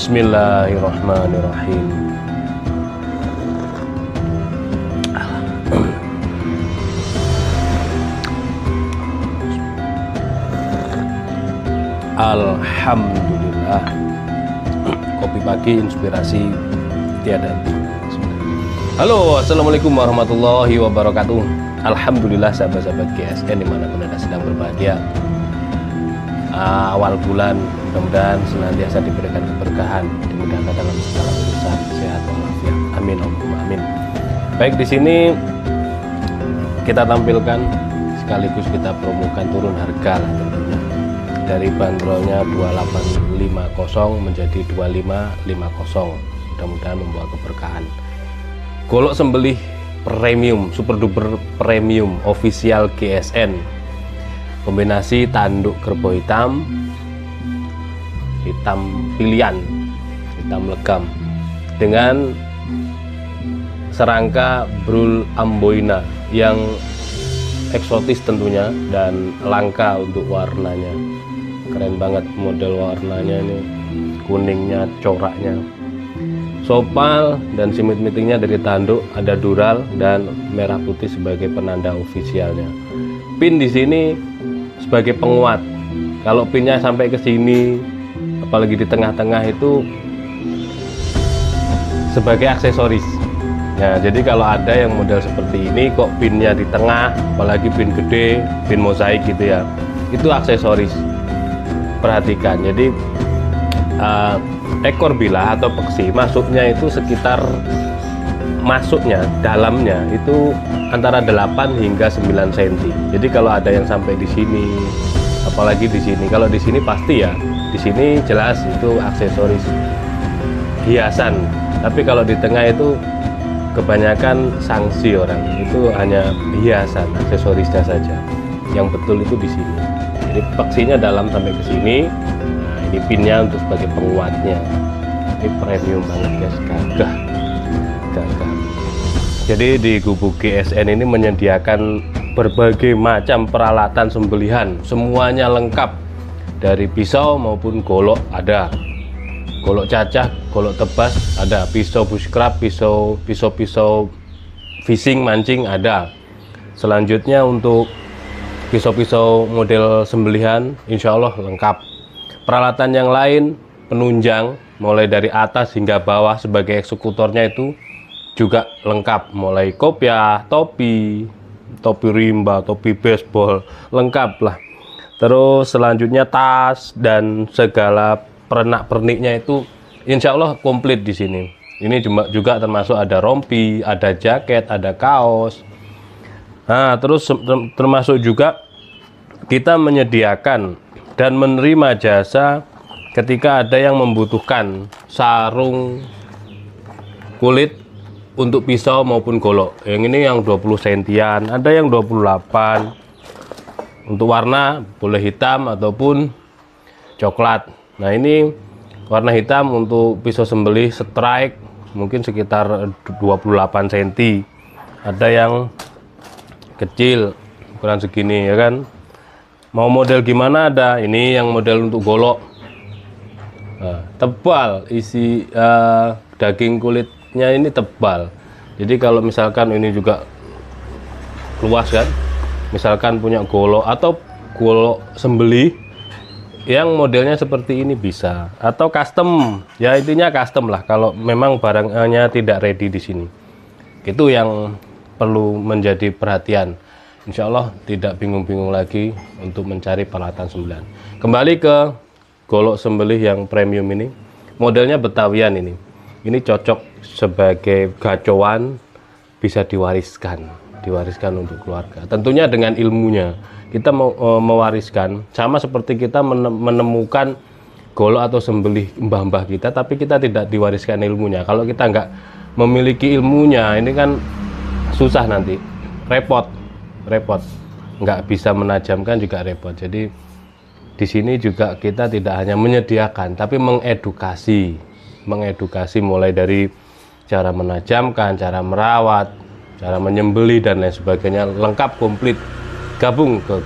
Bismillahirrahmanirrahim. Alhamdulillah. Kopi pagi inspirasi tiada. Halo, assalamualaikum warahmatullahi wabarakatuh. Alhamdulillah sahabat-sahabat GSN dimanapun Anda sedang berbahagia. Awal bulan mudah-mudahan senantiasa diberikan keberkahan, dimudahkan dalam segala urusan, sehat walafiat. Amin Allahumma amin. Baik, di sini kita tampilkan sekaligus kita promokan turun harga lah tentunya. Dari bandrolnya 2850 menjadi 2550. Mudah-mudahan membawa keberkahan. Golok sembelih premium, super duper premium official GSN. Kombinasi tanduk kerbau hitam pilihan, hitam legam dengan serangka brul amboina yang eksotis tentunya dan langka untuk warnanya. Keren banget model warnanya ini, kuningnya, coraknya, sopal dan simit-mitingnya dari tanduk, ada dural dan merah putih sebagai penanda ofisialnya. Pin di sini sebagai penguat. Kalau pinnya sampai ke sini, apalagi di tengah-tengah itu sebagai aksesoris. Ya, jadi kalau ada yang model seperti ini kok pinnya di tengah, apalagi pin gede, pin mozaik gitu ya, itu aksesoris. Perhatikan. Jadi ekor bilah atau peksi masuknya itu sekitar dalamnya itu antara 8 hingga 9 cm. Jadi kalau ada yang sampai di sini, apalagi di sini, kalau di sini pasti ya, di sini jelas itu aksesoris hiasan. Tapi kalau di tengah itu kebanyakan sanksi orang, itu hanya hiasan, aksesorisnya saja. Yang betul itu di sini. Jadi peksinya dalam sampai ke sini. Nah, ini pinnya untuk sebagai penguatnya. Ini premium banget guys, gagah. Jadi di gubuk GSN ini menyediakan berbagai macam peralatan sembelihan, semuanya lengkap, dari pisau maupun golok ada, golok cacah, golok tebas ada, pisau bushcraft, pisau fishing mancing ada. Selanjutnya untuk pisau-pisau model sembelihan insya Allah lengkap. Peralatan yang lain penunjang mulai dari atas hingga bawah sebagai eksekutornya itu juga lengkap, mulai kopiah, topi rimba, topi baseball, lengkap lah. Terus selanjutnya tas dan segala pernak-perniknya itu insya Allah komplit di sini. Ini juga termasuk ada rompi, ada jaket, ada kaos. Nah, terus termasuk juga kita menyediakan dan menerima jasa ketika ada yang membutuhkan sarung kulit untuk pisau maupun golok. Yang ini yang 20 sentian, ada yang 28. Untuk warna boleh hitam ataupun coklat. Nah, ini warna hitam untuk pisau sembelih strike mungkin sekitar 28 cm, ada yang kecil ukuran segini ya kan. Mau model gimana ada, ini yang model untuk golok. Nah, tebal, isi daging kulitnya ini tebal, jadi kalau misalkan ini juga luas kan, misalkan punya golok atau golok sembelih yang modelnya seperti ini bisa, atau custom ya, intinya custom lah kalau memang barangnya tidak ready di sini. Itu yang perlu menjadi perhatian. Insya Allah tidak bingung-bingung lagi untuk mencari peralatan sembelihan. Kembali ke golok sembelih yang premium ini, modelnya Betawian ini cocok sebagai gacoan, bisa diwariskan untuk keluarga. Tentunya dengan ilmunya kita mau mewariskan, sama seperti kita menemukan golok atau sembelih mbah-mbah kita, tapi kita tidak diwariskan ilmunya. Kalau kita nggak memiliki ilmunya, ini kan susah, nanti repot, nggak bisa menajamkan juga repot. Jadi di sini juga kita tidak hanya menyediakan, tapi mengedukasi mulai dari cara menajamkan, cara merawat, cara menyembelih dan lain sebagainya, lengkap komplit. Gabung ke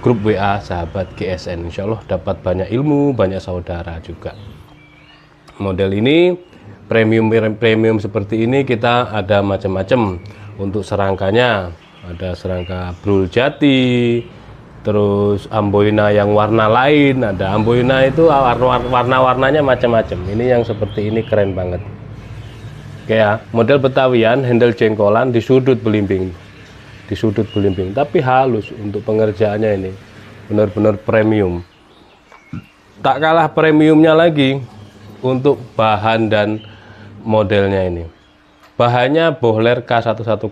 grup WA sahabat GSN, insya Allah dapat banyak ilmu, banyak saudara juga. Model ini premium seperti ini kita ada macam-macam. Untuk serangkanya ada serangka brul jati, terus amboina yang warna lain, ada amboina itu warna-warnanya macam-macam. Ini yang seperti ini keren banget. Oke ya, model Betawian, handle jengkolan di sudut belimbing, tapi halus. Untuk pengerjaannya ini benar-benar premium. Tak kalah premiumnya lagi untuk bahan dan modelnya ini. Bahannya Bohler K110,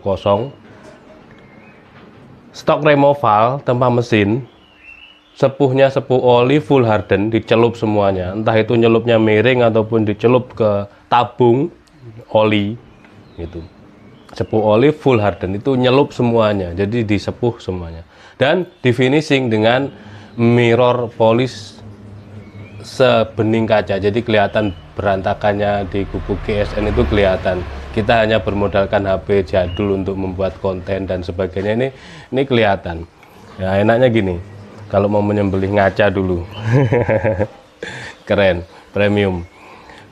stok removal tanpa mesin, sepuhnya sepuh oli full harden, dicelup semuanya, entah itu nyelupnya miring ataupun dicelup ke tabung oli gitu. Sepuh oli full harden itu nyelup semuanya, jadi disepuh semuanya, dan di finishing dengan mirror polish sebening kaca, jadi kelihatan berantakannya di gubuk GSN itu kelihatan. Kita hanya bermodalkan HP jadul untuk membuat konten dan sebagainya, ini kelihatan ya. Enaknya gini, kalau mau menyembelih ngaca dulu keren, premium.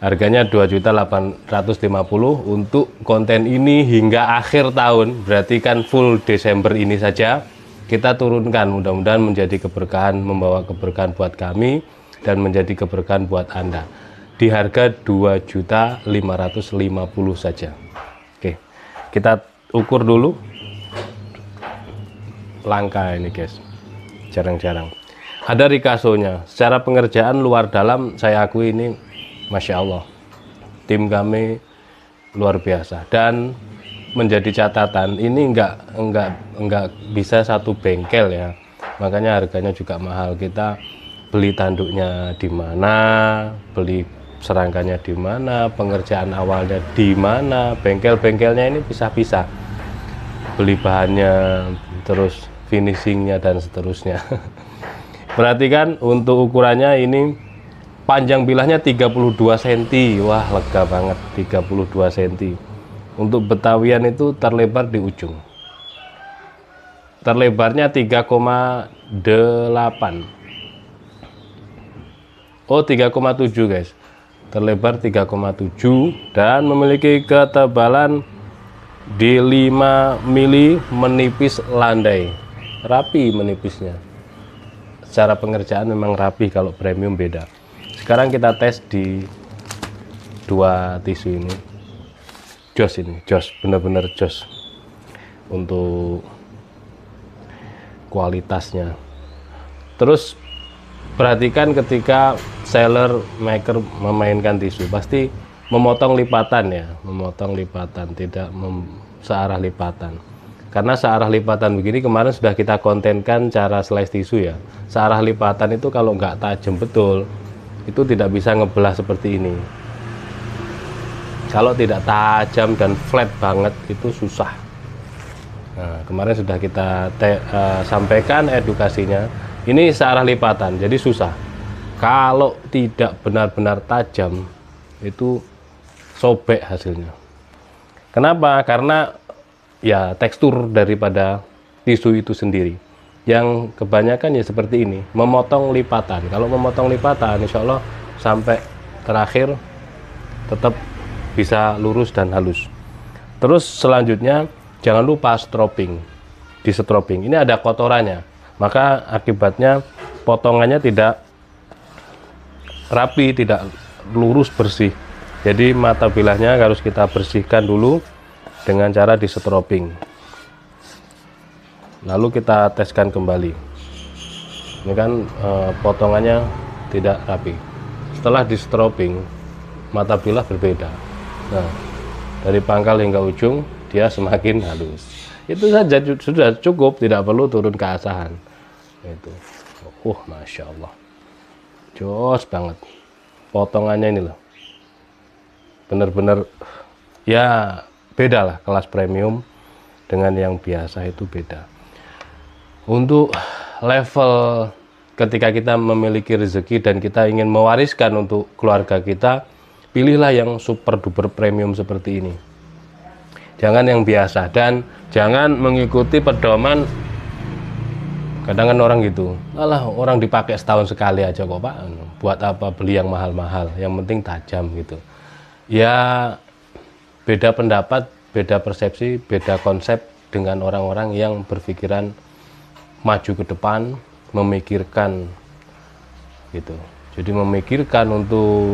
Harganya 2.850.000 untuk konten ini hingga akhir tahun, berarti kan full Desember ini saja kita turunkan. Mudah-mudahan menjadi keberkahan, membawa keberkahan buat kami dan menjadi keberkahan buat Anda. Di harga 2.550.000 saja. Oke, kita ukur dulu. Langka ini guys, jarang-jarang. Ada rikasonya. Secara pengerjaan luar dalam saya akui ini Masya Allah, tim kami luar biasa. Dan menjadi catatan, ini enggak bisa satu bengkel ya, makanya harganya juga mahal. Kita beli tanduknya di mana, beli serangkanya di mana, pengerjaan awalnya di mana, bengkel-bengkelnya ini pisah-pisah, beli bahannya, terus finishingnya dan seterusnya. Perhatikan untuk ukurannya ini. Panjang bilahnya 32 cm, wah lega banget, 32 cm. Untuk Betawian itu terlebar di ujung. Terlebarnya 3,8. Oh 3,7 guys. Terlebar 3,7 dan memiliki ketebalan di 5 mili, menipis landai. Rapi menipisnya. Secara pengerjaan memang rapi, kalau premium beda. Sekarang kita tes di dua tisu ini. Jos ini, jos, benar-benar jos untuk kualitasnya. Terus perhatikan ketika seller maker memainkan tisu, pasti memotong lipatan ya, memotong lipatan, tidak searah lipatan. Karena searah lipatan begini kemarin sudah kita kontenkan cara slice tisu ya. Searah lipatan itu kalau nggak tajam betul, itu tidak bisa ngebelah seperti ini. Kalau tidak tajam dan flat banget itu susah. Nah, kemarin sudah kita sampaikan edukasinya. Ini searah lipatan, jadi susah. Kalau tidak benar-benar tajam itu sobek hasilnya. Kenapa? Karena ya tekstur daripada tisu itu sendiri. Yang kebanyakan ya seperti ini, memotong lipatan. Kalau memotong lipatan, insya Allah sampai terakhir tetap bisa lurus dan halus. Terus selanjutnya jangan lupa stropping. Di stropping ini ada kotorannya, maka akibatnya potongannya tidak rapi, tidak lurus bersih. Jadi mata bilahnya harus kita bersihkan dulu dengan cara di stropping. Lalu kita teskan kembali. Ini kan potongannya tidak rapi. Setelah di stropping, mata bilah berbeda. Nah, dari pangkal hingga ujung dia semakin halus. Itu saja sudah cukup, tidak perlu turun ke asahan. Itu, masya Allah, jos banget. Potongannya ini loh, bener-bener ya beda lah, kelas premium dengan yang biasa itu beda. Untuk level ketika kita memiliki rezeki dan kita ingin mewariskan untuk keluarga kita, pilihlah yang super duper premium seperti ini. Jangan yang biasa, dan jangan mengikuti pedoman. Kadang kan orang gitu, alah orang dipakai setahun sekali aja kok Pak, buat apa beli yang mahal-mahal, yang penting tajam gitu. Ya beda pendapat, beda persepsi, beda konsep dengan orang-orang yang berpikiran maju ke depan, memikirkan gitu. Jadi memikirkan untuk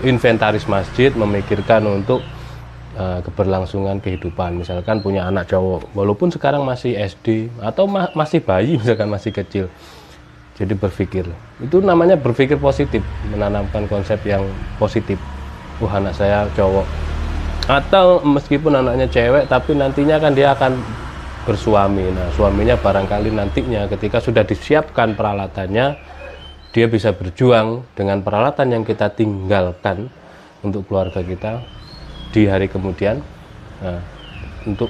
inventaris masjid, memikirkan untuk keberlangsungan kehidupan. Misalkan punya anak cowok, walaupun sekarang masih SD atau masih bayi, misalkan masih kecil, jadi berpikir, itu namanya berpikir positif, menanamkan konsep yang positif. Anak saya cowok, atau meskipun anaknya cewek tapi nantinya kan dia akan bersuami. Nah, suaminya barangkali nantinya ketika sudah disiapkan peralatannya, dia bisa berjuang dengan peralatan yang kita tinggalkan untuk keluarga kita di hari kemudian, untuk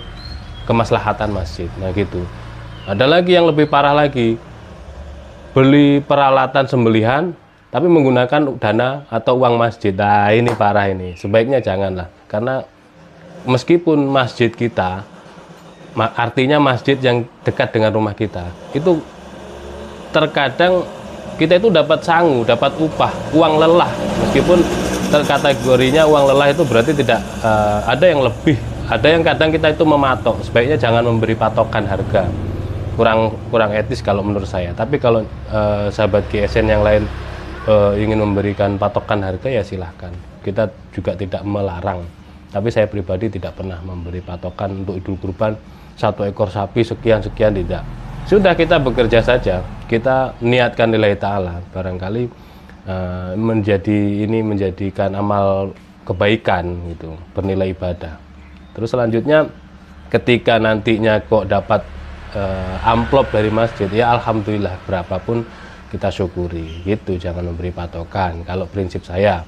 kemaslahatan masjid. Nah gitu. Ada lagi yang lebih parah lagi, beli peralatan sembelihan tapi menggunakan dana atau uang masjid. Nah ini parah ini, sebaiknya janganlah. Karena meskipun masjid kita, artinya masjid yang dekat dengan rumah kita, itu terkadang kita itu dapat sangu, dapat upah, uang lelah. Meskipun kategorinya uang lelah itu berarti tidak ada yang lebih, ada yang kadang kita itu mematok. Sebaiknya jangan memberi patokan harga, kurang etis kalau menurut saya. Tapi kalau sahabat GSN yang lain ingin memberikan patokan harga, ya silahkan, kita juga tidak melarang. Tapi saya pribadi tidak pernah memberi patokan untuk Idul Kurban 1 ekor sapi sekian tidak. Sudah, kita bekerja saja, kita niatkan lillahi ta'ala, barangkali menjadikan amal kebaikan gitu, bernilai ibadah. Terus selanjutnya ketika nantinya kok dapat amplop dari masjid, ya alhamdulillah, berapapun kita syukuri gitu, jangan memberi patokan kalau prinsip saya.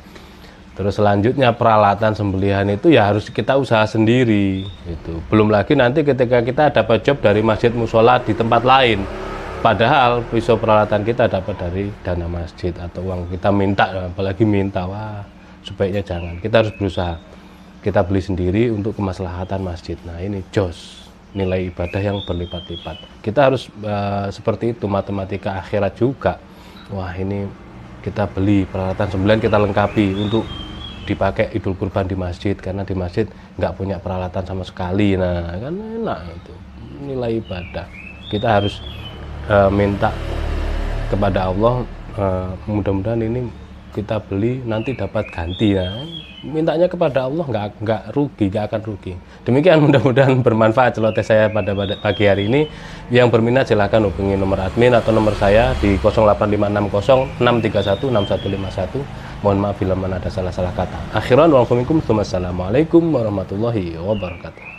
Terus selanjutnya peralatan sembelihan itu ya harus kita usaha sendiri gitu. Belum lagi nanti ketika kita dapat job dari masjid musola di tempat lain, padahal pisau peralatan kita dapat dari dana masjid atau uang kita minta, apalagi minta, wah sebaiknya jangan. Kita harus berusaha, kita beli sendiri untuk kemaslahatan masjid. Nah ini jos, nilai ibadah yang berlipat-lipat. Kita harus seperti itu, matematika akhirat juga. Wah ini kita beli peralatan sembelihan, kita lengkapi untuk dipakai Idul Kurban di masjid, karena di masjid nggak punya peralatan sama sekali. Nah kan enak itu, nilai ibadah. Kita harus minta kepada Allah, mudah-mudahan ini kita beli nanti dapat ganti ya. Mintanya kepada Allah, nggak rugi, nggak akan rugi. Demikian, mudah-mudahan bermanfaat celoteh saya pada pagi hari ini. Yang berminat silahkan hubungi nomor admin atau nomor saya di 08560 631 6151. Mohon maaf bila mana ada salah-salah kata. Akhiran, wassalamualaikum warahmatullahi wabarakatuh.